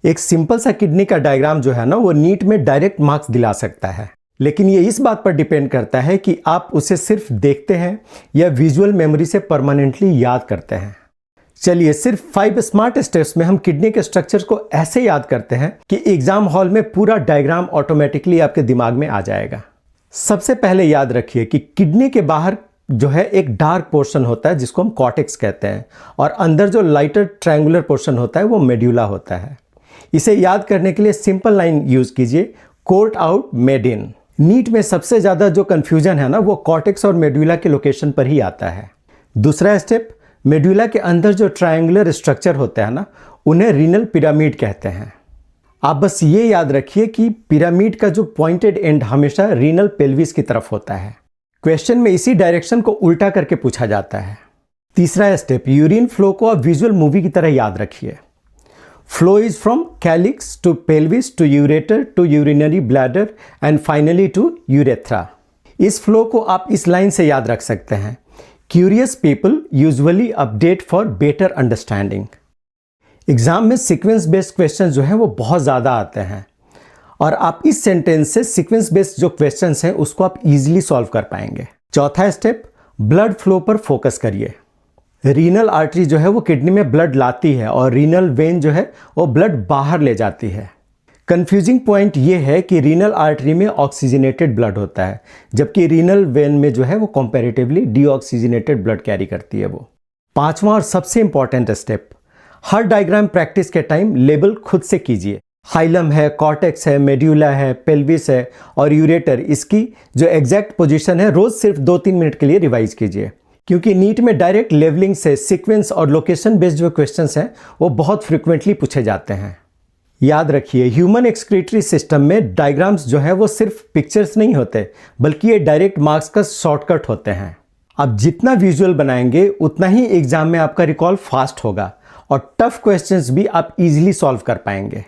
एक सिंपल सा किडनी का डायग्राम जो है ना वो नीट में डायरेक्ट मार्क्स दिला सकता है, लेकिन ये इस बात पर डिपेंड करता है कि आप उसे सिर्फ देखते हैं या विजुअल मेमोरी से परमानेंटली याद करते हैं। चलिए सिर्फ 5 स्मार्ट स्टेप्स में हम किडनी के स्ट्रक्चर को ऐसे याद करते हैं कि एग्जाम हॉल में पूरा डायग्राम ऑटोमेटिकली आपके दिमाग में आ जाएगा। सबसे पहले याद रखिए कि किडनी के बाहर जो है एक डार्क पोर्शन होता है जिसको हम कॉर्टेक्स कहते हैं, और अंदर जो लाइटर ट्रायंगुलर पोर्शन होता है वो मेड्यूला होता है। इसे याद करने के लिए सिंपल लाइन यूज कीजिए, court out made in. NEET में सबसे ज़्यादा जो कन्फ्यूजन है ना वो कॉर्टेक्स और मेड्यूला के लोकेशन पर ही आता है। दूसरा स्टेप, मेड्यूला के अंदर जो ट्रायंगुलर स्ट्रक्चर होते हैं ना उन्हें रीनल पिरामिड कहते हैं। आप बस ये याद रखिए कि पिरामिड का जो पॉइंटेड एंड हमेशा रीनल पेल्विस की तरफ होता है। क्वेश्चन में इसी डायरेक्शन को उल्टा करके पूछा जाता है। तीसरा स्टेप, यूरिन फ्लो को आप विजुअल मूवी की तरह याद रखिए। Flow is from calyx to pelvis to ureter to urinary bladder and finally to urethra. इस फ्लो को आप इस लाइन से याद रख सकते हैं, curious people usually update for better understanding. Exam में सीक्वेंस बेस्ड क्वेश्चन जो है वो बहुत ज़्यादा आते हैं, और आप इस सेंटेंस से सीक्वेंस बेस्ड जो क्वेश्चंस हैं उसको आप इजीली सॉल्व कर पाएंगे। चौथा स्टेप, ब्लड फ्लो पर फोकस करिए। रीनल आर्टरी जो है वो किडनी में ब्लड लाती है और रीनल वेन जो है वो ब्लड बाहर ले जाती है। कंफ्यूजिंग पॉइंट ये है कि रीनल आर्टरी में ऑक्सीजनेटेड ब्लड होता है, जबकि रीनल वेन में जो है वो कंपैरेटिवली डीऑक्सीजनेटेड ब्लड कैरी करती है वो। पांचवा और सबसे इंपॉर्टेंट स्टेप, हर डायग्राम प्रैक्टिस के टाइम लेबल खुद से कीजिए। हाइलम है, कॉर्टेक्स है, मेड्यूला है, पेल्विस है और यूरेटर, इसकी जो एग्जैक्ट पोजीशन है रोज सिर्फ 2-3 मिनट के लिए रिवाइज कीजिए, क्योंकि नीट में डायरेक्ट लेवलिंग से सीक्वेंस और लोकेशन बेस्ड जो क्वेश्चंस हैं वो बहुत फ्रिक्वेंटली पूछे जाते हैं। याद रखिए, ह्यूमन एक्सक्रीटरी सिस्टम में डायग्राम्स जो है वो सिर्फ पिक्चर्स नहीं होते, बल्कि ये डायरेक्ट मार्क्स का शॉर्टकट होते हैं। आप जितना विजुअल बनाएंगे उतना ही एग्जाम में आपका रिकॉल फास्ट होगा और टफ क्वेश्चंस भी आप इजीली सॉल्व कर पाएंगे।